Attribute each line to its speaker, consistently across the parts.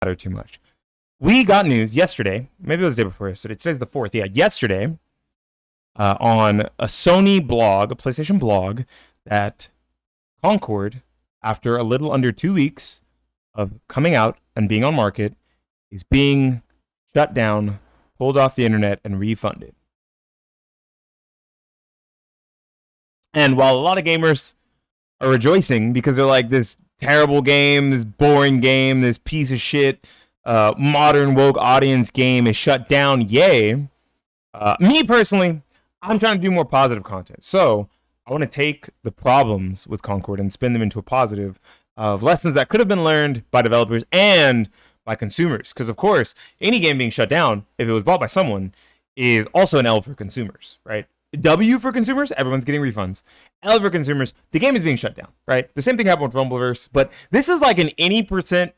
Speaker 1: matter too much. We got news yesterday. Maybe it was the day before yesterday. Today's the 4th. Yeah, yesterday on a Sony blog, a PlayStation blog, that Concord, after a little under 2 weeks of coming out and being on market, is being shut down, pulled off the internet, and refunded. And while a lot of gamers are rejoicing because they're like, this terrible game, this boring game, this piece of shit, modern woke audience game is shut down, yay. Me personally, I'm trying to do more positive content. So I want to take the problems with Concord and spin them into a positive of lessons that could have been learned by developers and by consumers. Because, of course, any game being shut down, if it was bought by someone, is also an L for consumers, right? W for consumers, everyone's getting refunds. L for consumers, the game is being shut down, right? The same thing happened with Rumbleverse, but this is like an any percent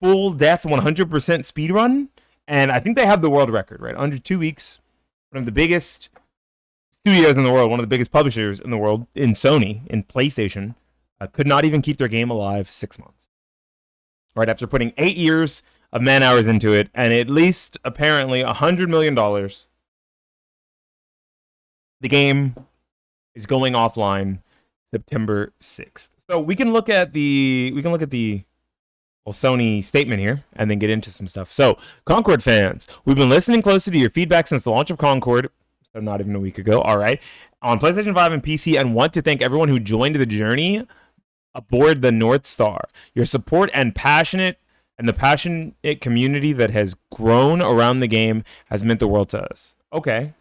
Speaker 1: full death 100% speed run, and I think they have the world record, right? Under 2 weeks, one of the biggest studios in the world, one of the biggest publishers in the world, in Sony, in PlayStation, could not even keep their game alive 6 months. Right after putting 8 years of man hours into it, and at least apparently $100 million, the game is going offline September 6th. So we can look at the Sony statement here and then get into some stuff. So, Concord fans, we've been listening closely to your feedback since the launch of Concord, so not even a week ago, all right, on PlayStation 5 and PC, and want to thank everyone who joined the journey aboard the North Star. Your support and the passionate community that has grown around the game has meant the world to us. Okay.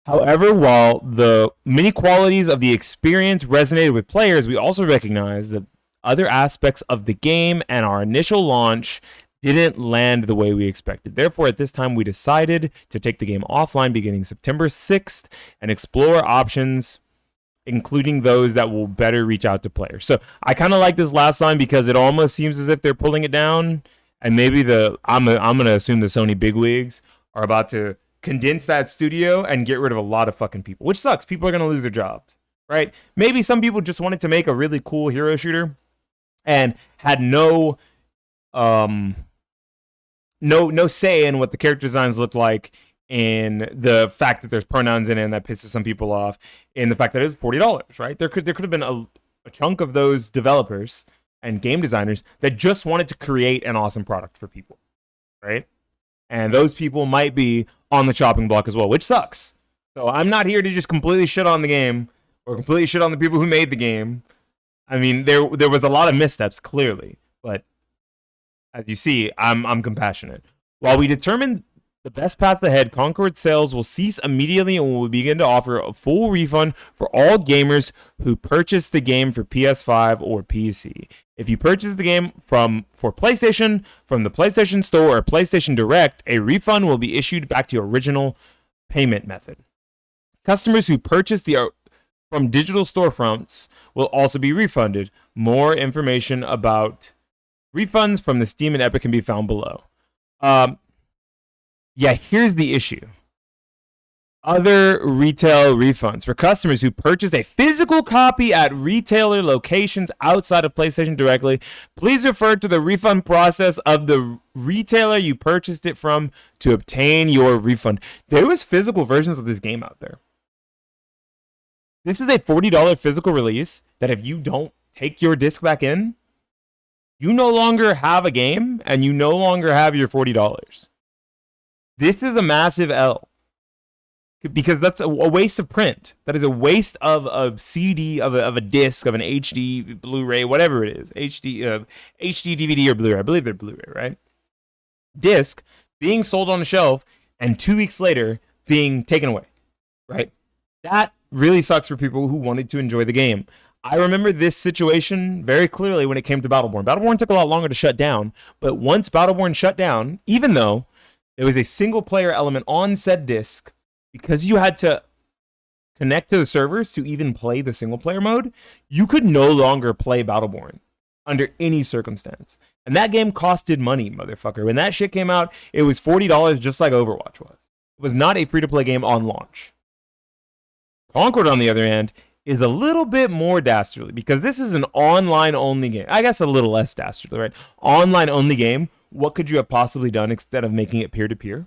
Speaker 1: However, while the many qualities of the experience resonated with players, we also recognize that other aspects of the game and our initial launch didn't land the way we expected. Therefore, at this time, we decided to take the game offline beginning September 6th and explore options, including those that will better reach out to players. So I kind of like this last line because it almost seems as if they're pulling it down, and maybe I'm going to assume the Sony bigwigs are about to condense that studio and get rid of a lot of fucking people, which sucks. People are going to lose their jobs, right? Maybe some people just wanted to make a really cool hero shooter and had no say in what the character designs looked like, in the fact that there's pronouns in it and that pisses some people off, in the fact that it was $40, right? There could have been a chunk of those developers and game designers that just wanted to create an awesome product for people, right? And those people might be on the chopping block as well, which sucks. So I'm not here to just completely shit on the game or completely shit on the people who made the game. I mean, there was a lot of missteps, clearly, but as you see, I'm compassionate. While we determine the best path ahead, Concord sales will cease immediately and will begin to offer a full refund for all gamers who purchase the game for PS5 or PC. If you purchase the game for PlayStation from the PlayStation Store or PlayStation Direct, a refund will be issued back to your original payment method. Customers who purchase from digital storefronts will also be refunded. More information about refunds from the Steam and Epic can be found below. Yeah, here's the issue. Other retail refunds. For customers who purchased a physical copy at retailer locations outside of PlayStation directly, please refer to the refund process of the retailer you purchased it from to obtain your refund. There was physical versions of this game out there. This is a $40 physical release that if you don't take your disc back in, you no longer have a game and you no longer have your $40. This is a massive L because that's a waste of print. That is a waste of a CD, of a disc, of an HD, Blu-ray, whatever it is. HD DVD or Blu-ray. I believe they're Blu-ray, right? Disc being sold on a shelf and 2 weeks later being taken away, right? That really sucks for people who wanted to enjoy the game. I remember this situation very clearly when it came to Battleborn. Battleborn took a lot longer to shut down, but once Battleborn shut down, even though there was a single player element on said disc, because you had to connect to the servers to even play the single player mode, you could no longer play Battleborn under any circumstance. And that game costed money, motherfucker. When that shit came out, it was $40 just like Overwatch was. It was not a free-to-play game on launch. Concord, on the other hand, is a little bit more dastardly because this is an online-only game. I guess a little less dastardly, right? Online-only game what could you have possibly done instead of making it peer-to-peer?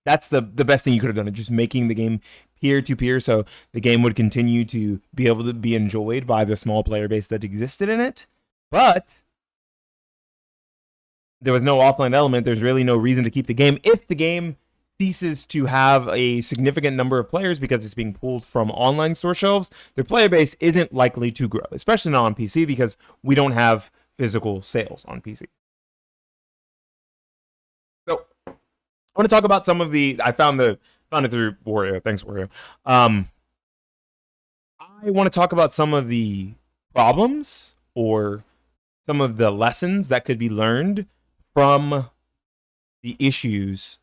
Speaker 1: That's the best thing you could have done, just making the game peer-to-peer so the game would continue to be able to be enjoyed by the small player base that existed in it. But there was no offline element. There's really no reason to keep the game if the game ceases to have a significant number of players because it's being pulled from online store shelves. Their player base isn't likely to grow, especially not on PC because we don't have physical sales on PC. So I want to talk about some of the. I found it through Wario. Thanks, Wario. I want to talk about some of the problems or some of the lessons that could be learned from the issues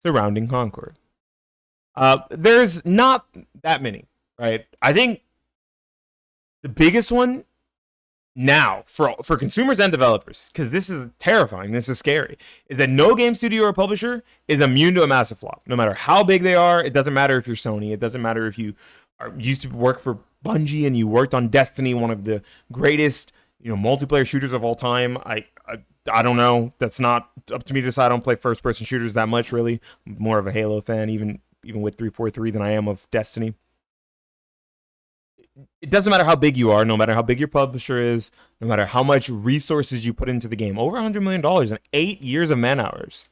Speaker 1: surrounding Concord. There's not that many, right? I think the biggest one now for consumers and developers, because this is terrifying, this is scary, is that no game studio or publisher is immune to a massive flop. No matter how big they are, it doesn't matter if you're Sony, it doesn't matter if you used to work for Bungie and you worked on Destiny, one of the greatest multiplayer shooters of all time. I don't know. That's not up to me to decide. I don't play first-person shooters that much, really. I'm more of a Halo fan, even with 343, than I am of Destiny. It doesn't matter how big you are, no matter how big your publisher is, no matter how much resources you put into the game. Over $100 million and 8 years of man-hours.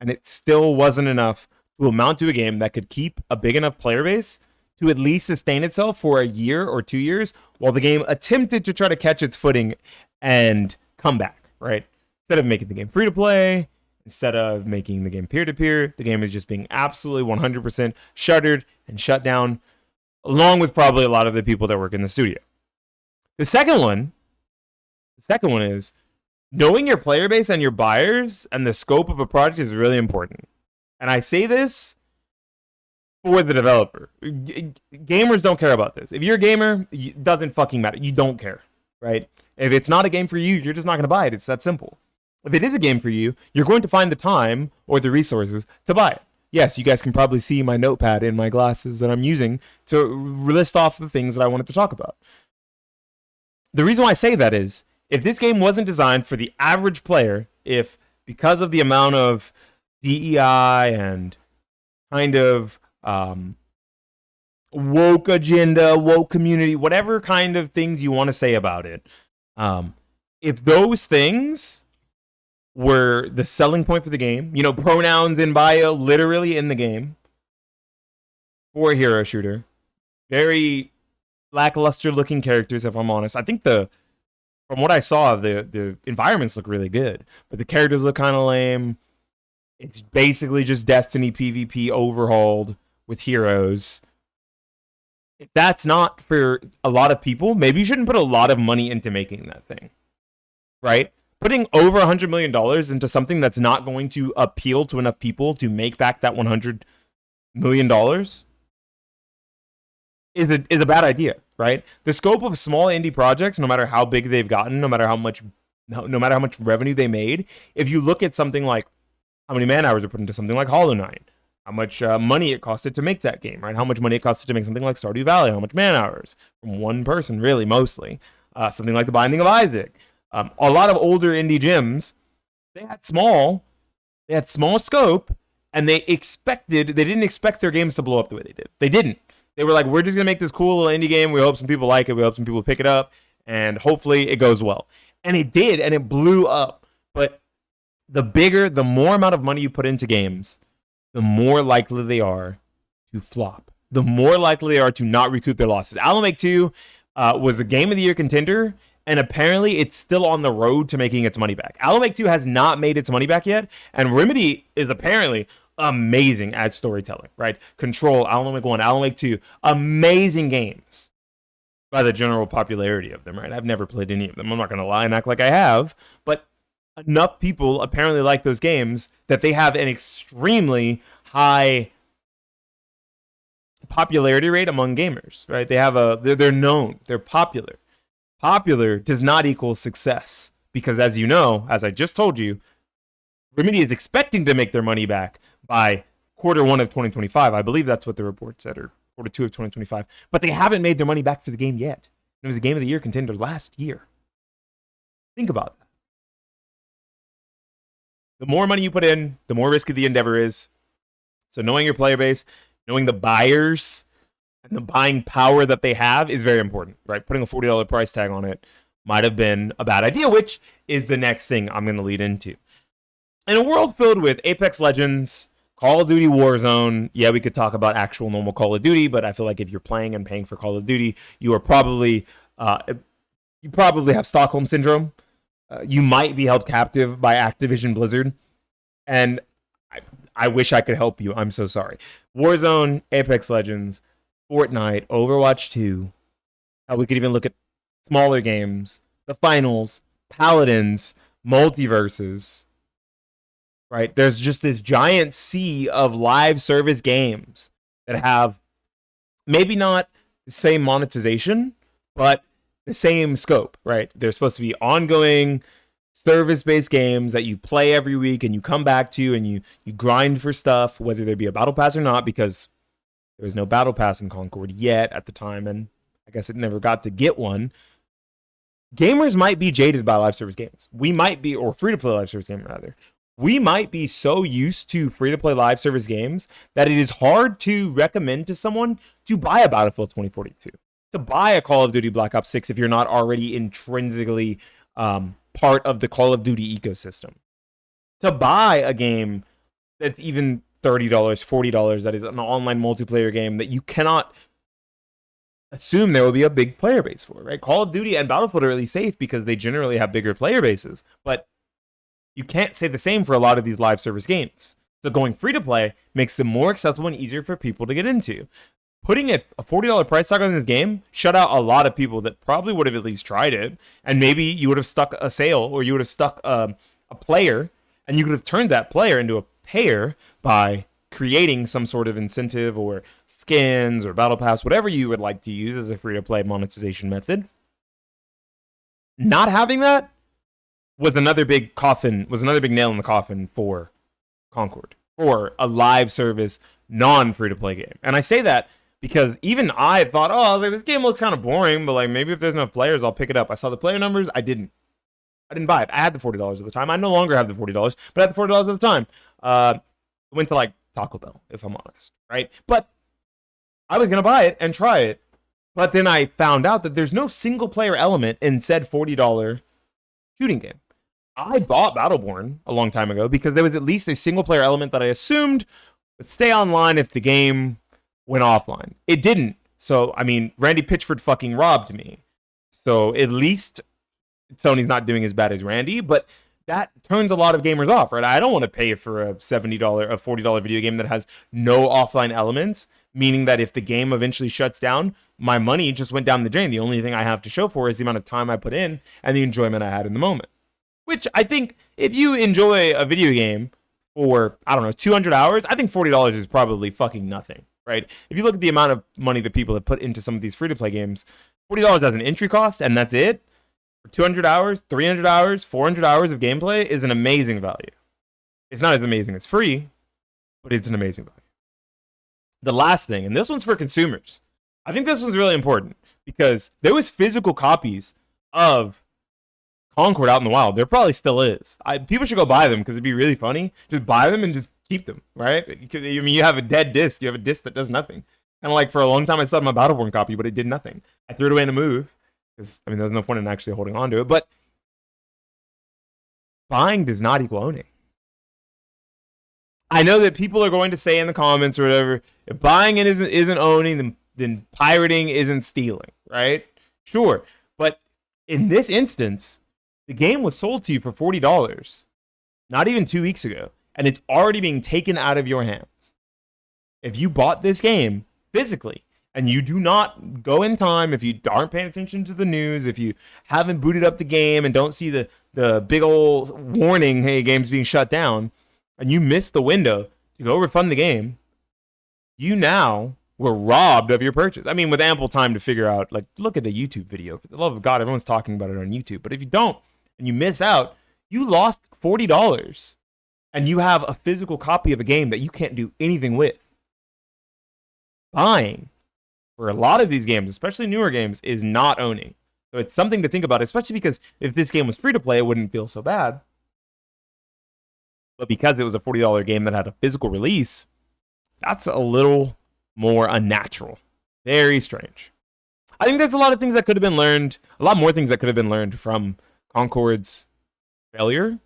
Speaker 1: And it still wasn't enough to amount to a game that could keep a big enough player base to at least sustain itself for a year or 2 years while the game attempted to try to catch its footing and come back. Right? Instead of making the game free to play, instead of making the game peer to peer, the game is just being absolutely 100% shuttered and shut down, along with probably a lot of the people that work in the studio. The second one is knowing your player base and your buyers and the scope of a project is really important. And I say this for the developer. Gamers don't care about this. If you're a gamer, it doesn't fucking matter. You don't care, right? If it's not a game for you, you're just not going to buy it. It's that simple. If it is a game for you, you're going to find the time or the resources to buy it. Yes, you guys can probably see my notepad in my glasses that I'm using to list off the things that I wanted to talk about. The reason why I say that is, if this game wasn't designed for the average player, if because of the amount of DEI and kind of woke agenda, woke community, whatever kind of things you want to say about it, if those things were the selling point for the game, pronouns in bio literally in the game for a hero shooter, very lackluster looking characters, if I'm honest. I think from what I saw, the environments look really good, but the characters look kind of lame. It's basically just Destiny PvP overhauled with heroes. If that's not for a lot of people, maybe you shouldn't put a lot of money into making that thing, right? Putting over $100 million into something that's not going to appeal to enough people to make back that $100 million is a bad idea, right? The scope of small indie projects, no matter how big they've gotten, no matter how much revenue they made, if you look at something like how many man hours are put into something like Hollow Knight, how much money it costed to make that game, right? How much money it costed to make something like Stardew Valley, how much man hours from one person, really, mostly. Something like The Binding of Isaac. A lot of older indie gyms, they had small scope, and they didn't expect their games to blow up the way they did. They didn't. They were like, we're just going to make this cool little indie game. We hope some people like it. We hope some people pick it up, and hopefully it goes well. And it did, and it blew up. But the more amount of money you put into games, the more likely they are to flop. The more likely they are to not recoup their losses. Alan Wake 2 was a Game of the Year contender, and apparently it's still on the road to making its money back. Alan Wake 2 has not made its money back yet, and Remedy is apparently amazing at storytelling, right? Control, Alan Wake 1, Alan Wake 2, amazing games by the general popularity of them, right? I've never played any of them. I'm not going to lie and act like I have, but enough people apparently like those games that they have an extremely high popularity rate among gamers, right? They're known, they're popular. Popular does not equal success because, as you know, as I just told you, Remedy is expecting to make their money back by Q1 of 2025. I believe that's what the report said, or Q2 of 2025. But they haven't made their money back for the game yet. It was a Game of the Year contender last year. Think about that. The more money you put in, the more risky the endeavor is. So knowing your player base, knowing the buyers, and the buying power that they have is very important, right? Putting a $40 price tag on it might have been a bad idea, which is the next thing I'm going to lead into. In a world filled with Apex Legends, Call of Duty Warzone, yeah, we could talk about actual normal Call of Duty, but I feel like if you're playing and paying for Call of Duty, you are probably you probably have Stockholm syndrome. You might be held captive by Activision Blizzard, and I wish I could help you. I'm so sorry. Warzone, Apex Legends, Fortnite, Overwatch 2. We could even look at smaller games, the finals, Paladins, multiverses. Right? There's just this giant sea of live service games that have maybe not the same monetization, but the same scope, right? They're supposed to be ongoing service-based games that you play every week and you come back to and you grind for stuff, whether there be a battle pass or not, because there was no battle pass in Concord yet at the time, and I guess it never got to get one. Gamers might be jaded by live service games. We might be, or free-to-play live service game rather. We might be so used to free-to-play live service games that it is hard to recommend to someone to buy a Battlefield 2042, to buy a Call of Duty Black Ops 6 if you're not already intrinsically part of the Call of Duty ecosystem. To buy a game that's even $30, $40 that is an online multiplayer game that you cannot assume there will be a big player base for, right? Call of Duty and Battlefield are really safe because they generally have bigger player bases, but you can't say the same for a lot of these live service games. So going free to play makes them more accessible and easier for people to get into. Putting a $40 price tag on this game shut out a lot of people that probably would have at least tried it, and maybe you would have stuck a sale, or you would have stuck a player, and you could have turned that player into a payer by creating some sort of incentive or skins or battle pass, whatever you would like to use as a free-to-play monetization method. Not having that was another big nail in the coffin for Concord, for a live service, non-free-to-play game. And I say that because even I thought, I was like, this game looks kind of boring, but like maybe if there's enough players, I'll pick it up. I saw the player numbers. I didn't buy it. I had the $40 at the time. I no longer have the $40, but I had the $40 at the time. Went to like Taco Bell, if I'm honest, right? But I was gonna buy it and try it, but then I found out that there's no single player element in said $40 shooting game. I bought Battleborn a long time ago because there was at least a single player element that I assumed would stay online if the game went offline. It didn't. So, I mean, Randy Pitchford fucking robbed me. So at least Sony's not doing as bad as Randy, but that turns a lot of gamers off, right? I don't want to pay for a $40 video game that has no offline elements, meaning that if the game eventually shuts down, my money just went down the drain. The only thing I have to show for is the amount of time I put in and the enjoyment I had in the moment. Which I think if you enjoy a video game for, 200 hours, I think $40 is probably fucking nothing, right? If you look at the amount of money that people have put into some of these free-to-play games, $40 as an entry cost, and that's it. For 200 hours, 300 hours, 400 hours of gameplay is an amazing value. It's not as amazing as free, but it's an amazing value. The last thing, and this one's for consumers. I think this one's really important because there was physical copies of Concord out in the wild. There probably still is. People should go buy them because it'd be really funny. Just buy them and just keep them, right? I mean, you have a dead disc. You have a disc that does nothing. And like for a long time, I still had my Battleborn copy, but it did nothing. I threw it away in a move because, I mean, there was no point in actually holding on to it. But buying does not equal owning. I know that people are going to say in the comments or whatever, if buying it isn't owning, then pirating isn't stealing, right? Sure. But in this instance, the game was sold to you for $40 not even 2 weeks ago, and it's already being taken out of your hands. If you bought this game physically and you do not go in time, if you aren't paying attention to the news, if you haven't booted up the game and don't see the big old warning, hey, game's being shut down, and you missed the window to go refund the game, you now were robbed of your purchase. I mean, with ample time to figure out, like, look at the YouTube video. For the love of God, everyone's talking about it on YouTube. But if you don't, and you miss out, you lost $40. And you have a physical copy of a game that you can't do anything with. Buying, for a lot of these games, especially newer games, is not owning. So it's something to think about, especially because if this game was free to play, it wouldn't feel so bad. But because it was a $40 game that had a physical release, that's a little more unnatural. Very strange. I think there's a lot of things that could have been learned, a lot more things that could have been learned from Concord's failure.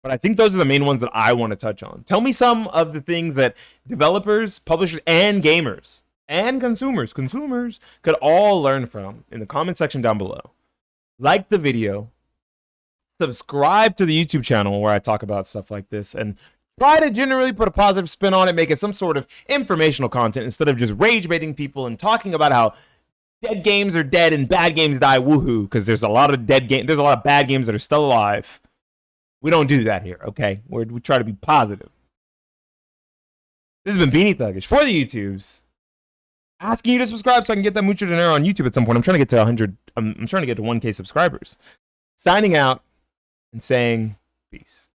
Speaker 1: But I think those are the main ones that I want to touch on. Tell me some of the things that developers, publishers, and gamers and consumers could all learn from in the comment section down below. Like the video, subscribe to the YouTube channel where I talk about stuff like this, and try to generally put a positive spin on it, make it some sort of informational content instead of just rage baiting people and talking about how dead games are dead and bad games die. Woohoo! Because there's a lot of there's a lot of bad games that are still alive. We don't do that here, okay? We try to be positive. This has been Beanie Thuggish for the YouTubes, asking you to subscribe so I can get that mucho dinero on YouTube at some point. I'm trying to get to 100. I'm trying to get to 1K subscribers. Signing out and saying peace.